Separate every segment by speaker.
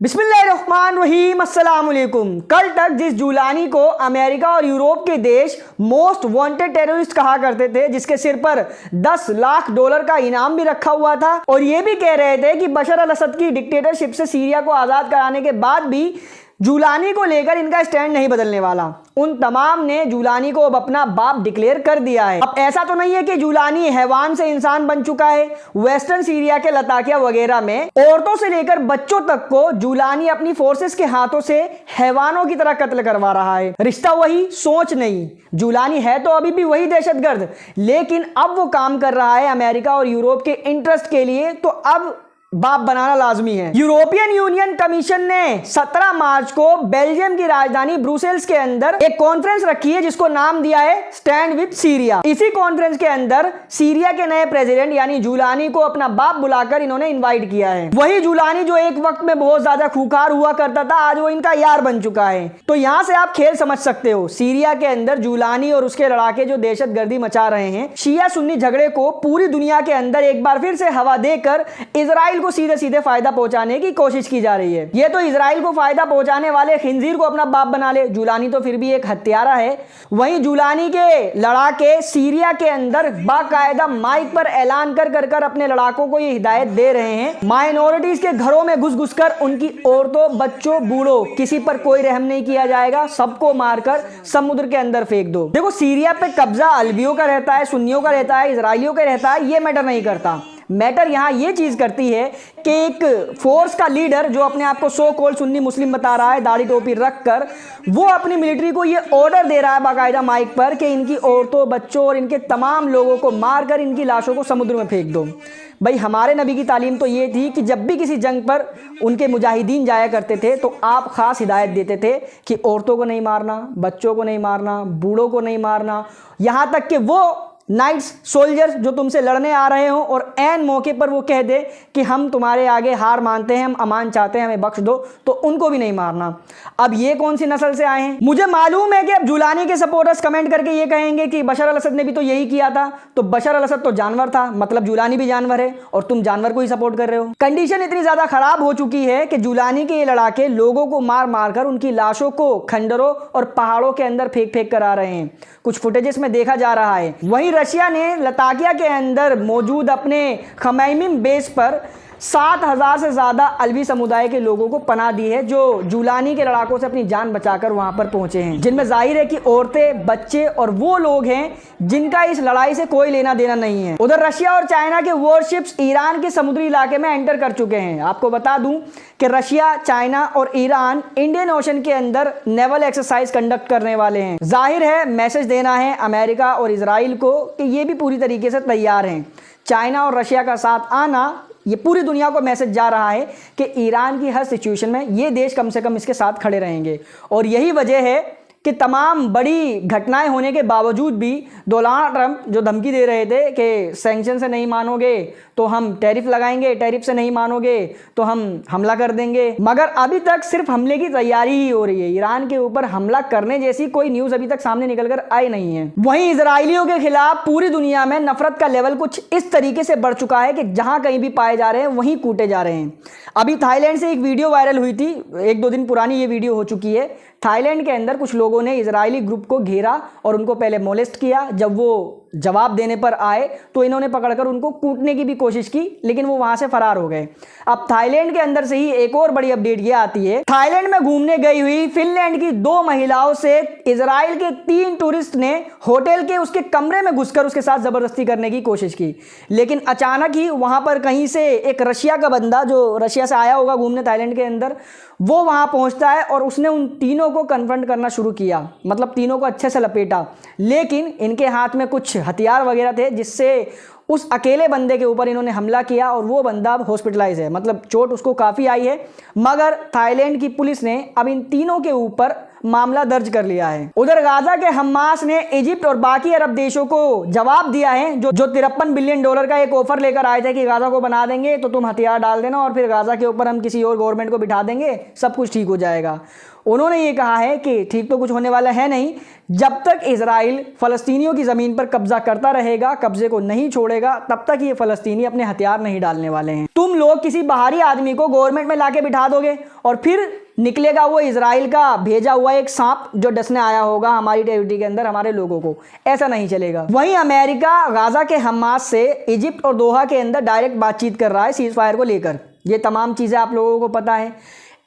Speaker 1: बिस्मिल्लाहिर्रहमानिर्रहीम अस्सलाम वालेकुम। कल तक जिस जूलानी को अमेरिका और यूरोप के देश मोस्ट वांटेड टेररिस्ट कहा करते थे, जिसके सिर पर 10 लाख डॉलर का इनाम भी रखा हुआ था, और ये भी कह रहे थे कि बशर अल असद की डिक्टेटरशिप से सीरिया को आज़ाद कराने के बाद भी जूलानी को लेकर इनका स्टैंड नहीं बदलने वाला, उन तमाम ने जूलानी को अब अपना बाप डिक्लेयर कर दिया है। अब ऐसा तो नहीं है कि जूलानी हैवान से इंसान बन चुका है। वेस्टर्न सीरिया के लताकिया वगैरह में औरतों से लेकर बच्चों तक को जूलानी अपनी फोर्सेस के हाथों से हैवानों की तरह कत्ल करवा रहा है। रिश्ता वही, सोच नहीं। जूलानी है तो अभी भी वही दहशतगर्द, लेकिन अब वो काम कर रहा है अमेरिका और यूरोप के इंटरेस्ट के लिए, तो अब बाप बनाना लाजमी है। यूरोपियन यूनियन कमीशन ने 17 मार्च को बेल्जियम की राजधानी ब्रुसेल्स के अंदर एक कॉन्फ्रेंस रखी है, जिसको नाम दिया है स्टैंड विद सीरिया। इसी कॉन्फ्रेंस के अंदर सीरिया के नए प्रेसिडेंट यानी जूलानी को अपना बाप बुलाकर इन्होंने इनवाइट किया है। वही जूलानी जो एक वक्त में बहुत ज्यादा खूंखार हुआ करता था, आज वो इनका यार बन चुका है। तो यहां से आप खेल समझ सकते हो। सीरिया के अंदर जूलानी और उसके लड़ाके जो दहशतगर्दी मचा रहे हैं, शिया सुन्नी झगड़े को पूरी दुनिया के अंदर एक बार फिर से हवा देकर इजराइल को सीधे सीधे फायदा पहुंचाने की कोशिश की जा रही है। ये तो इजराइल को फायदा पहुंचाने वाले खिंजीर को अपना बाप बना ले। जूलानी तो फिर भी एक हत्यारा है। वहीं जूलानी के लड़ाके सीरिया के अंदर बाकायदा माइक पर ऐलान कर अपने लड़ाकों को ये हिदायत दे रहे हैं, माइनॉरिटीज के घरों में घुस घुस कर उनकी औरतों, बच्चों, बूढ़ों, किसी पर कोई रहम नहीं किया जाएगा, सबको मारकर समुद्र के अंदर फेंक दो। देखो, सीरिया पे कब्जा अलवियों का रहता है, सुन्नियों का रहता है, इजराइलियों का रहता है, ये मैटर नहीं करता। मैटर यहां ये चीज करती है कि एक फोर्स का लीडर जो अपने आप को सो कॉल्ड सुन्नी मुस्लिम बता रहा है, दाढ़ी टोपी रखकर, वो अपनी मिलिट्री को ये ऑर्डर दे रहा है बाकायदा माइक पर कि इनकी औरतों, बच्चों और इनके तमाम लोगों को मारकर इनकी लाशों को समुद्र में फेंक दो। भाई, हमारे नबी की तालीम तो ये थी कि जब भी किसी जंग पर उनके मुजाहिदीन जाया करते थे तो आप खास हिदायत देते थे कि औरतों को नहीं मारना, बच्चों को नहीं मारना, बूढ़ों को नहीं मारना, यहां तक कि वो नाइट्स सोल्जर्स जो तुमसे लड़ने आ रहे हो और एन मौके पर वो कह दे कि हम तुम्हारे आगे हार मानते हैं, हम अमान चाहते हैं, हमें बख्श दो, तो उनको भी नहीं मारना। अब ये कौन सी नस्ल से आए हैं? मुझे मालूम है कि अब जूलानी के सपोर्टर्स कमेंट करके ये कहेंगे कि बशर अल असद ने भी तो यही किया था। तो बशर अल असद तो जानवर था, मतलब जूलानी भी जानवर है और तुम जानवर को ही सपोर्ट कर रहे हो। कंडीशन इतनी ज्यादा खराब हो चुकी है कि जूलानी के ये लड़ाके लोगों को मार मार कर उनकी लाशों को खंडरों और पहाड़ों के अंदर फेंक फेंक कर आ रहे हैं। कुछ फुटेजेस में देखा जा रहा है। वहीं रशिया ने लताकिया के अंदर मौजूद अपने खमैमिम बेस पर 7,000 से ज्यादा अलवी समुदाय के लोगों को पनाह दी है, जो जूलानी के लड़ाकों से अपनी जान बचाकर वहां पर पहुंचे हैं, जिनमें जाहिर है कि औरतें, बच्चे और वो लोग हैं जिनका इस लड़ाई से कोई लेना देना नहीं है। उधर रशिया और चाइना के वॉरशिप्स ईरान के समुद्री इलाके में एंटर कर चुके हैं। आपको बता दूं कि रशिया, चाइना और ईरान इंडियन ओशन के अंदर नेवल एक्सरसाइज कंडक्ट करने वाले हैं। जाहिर है मैसेज देना है अमेरिका और इजराइल को कि ये भी पूरी तरीके से तैयार हैं। चाइना और रशिया का साथ आना, ये पूरी दुनिया को मैसेज जा रहा है कि ईरान की हर सिचुएशन में ये देश कम से कम इसके साथ खड़े रहेंगे। और यही वजह है कि तमाम बड़ी घटनाएं होने के बावजूद भी डोनाल्ड ट्रंप जो धमकी दे रहे थे कि सैंक्शन से नहीं मानोगे तो हम टैरिफ लगाएंगे, टैरिफ से नहीं मानोगे तो हम हमला कर देंगे, मगर अभी तक सिर्फ हमले की तैयारी ही हो रही है। ईरान के ऊपर हमला करने जैसी कोई न्यूज अभी तक सामने निकलकर आई नहीं है। वहीं इजरायलियों के खिलाफ पूरी दुनिया में नफरत का लेवल कुछ इस तरीके से बढ़ चुका है कि जहां कहीं भी पाए जा रहे हैं वहीं कूटे जा रहे हैं। अभी थाईलैंड से एक वीडियो वायरल हुई थी, 1-2 दिन पुरानी ये वीडियो हो चुकी है। थाईलैंड के अंदर कुछ लोगों ने इजरायली ग्रुप को घेरा और उनको पहले मोलेस्ट किया। जब वो जवाब देने पर आए तो इन्होंने पकड़कर उनको कूटने की भी कोशिश की, लेकिन वो वहां से फरार हो गए। अब थाईलैंड के अंदर से ही एक और बड़ी अपडेट ये आती है। थाईलैंड में घूमने गई हुई फिनलैंड की 2 महिलाओं से इजराइल के 3 टूरिस्ट ने होटल के उसके कमरे में घुसकर उसके साथ जबरदस्ती करने की कोशिश की, लेकिन अचानक ही वहां पर कहीं से एक रशिया का बंदा, जो रशिया से आया होगा घूमने थाईलैंड के अंदर, वो वहां पहुंचता है और उसने उन तीनों को कन्फ्रंट करना शुरू किया, मतलब तीनों को अच्छे से लपेटा। लेकिन इनके हाथ में कुछ हथियार वगैरह थे जिससे उस अकेले बंदे के ऊपर इन्होंने हमला किया और वो बंदा हॉस्पिटलाइज है, मतलब चोट उसको काफ़ी आई है। मगर थाईलैंड की पुलिस ने अब इन तीनों के ऊपर मामला दर्ज कर लिया है। उधर गाजा के हमास ने इजिप्ट और बाकी अरब देशों को जवाब दिया है, जो 53 बिलियन डॉलर का एक ऑफर लेकर आए थे कि गाजा को बना देंगे तो तुम हथियार डाल देना और फिर गाजा के ऊपर हम किसी और गवर्नमेंट को बिठा देंगे, सब कुछ ठीक हो जाएगा। उन्होंने ये कहा है कि ठीक तो कुछ होने वाला है नहीं, जब तक इजराइल फलस्तीनियों की ज़मीन पर कब्जा करता रहेगा, कब्जे को नहीं छोड़ेगा, तब तक ये फलस्तीनी अपने हथियार नहीं डालने वाले हैं। तुम लोग किसी बाहरी आदमी को गवर्नमेंट में लाके बिठा दोगे और फिर निकलेगा वो इजराइल का भेजा हुआ एक सांप जो डसने आया होगा हमारी टेरिटरी के अंदर हमारे लोगों को। ऐसा नहीं चलेगा। वहीं अमेरिका गाजा के हमास से इजिप्ट और दोहा के अंदर डायरेक्ट बातचीत कर रहा है सीज फायर को लेकर। ये तमाम चीज़ें आप लोगों को पता है।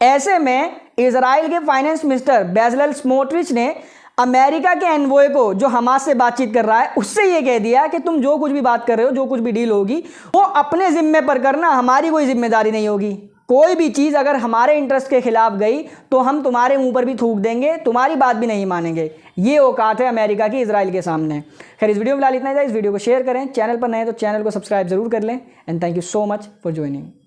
Speaker 1: ऐसे में इजराइल के फाइनेंस मिनिस्टर बेजलेल स्मोट्रिच ने अमेरिका के एनवॉय को, जो हमास से बातचीत कर रहा है, उससे ये कह दिया कि तुम जो कुछ भी बात कर रहे हो, जो कुछ भी डील होगी वो अपने जिम्मे पर करना, हमारी कोई जिम्मेदारी नहीं होगी। कोई भी चीज़ अगर हमारे इंटरेस्ट के खिलाफ गई तो हम तुम्हारे मुंह पर भी थूक देंगे, तुम्हारी बात भी नहीं मानेंगे। ये औकात है अमेरिका की इजराइल के सामने। खैर, इस वीडियो में फिलहाल इतना ही था। इस वीडियो को शेयर करें, चैनल पर नए तो चैनल को सब्सक्राइब जरूर कर लें। And thank you so much for joining.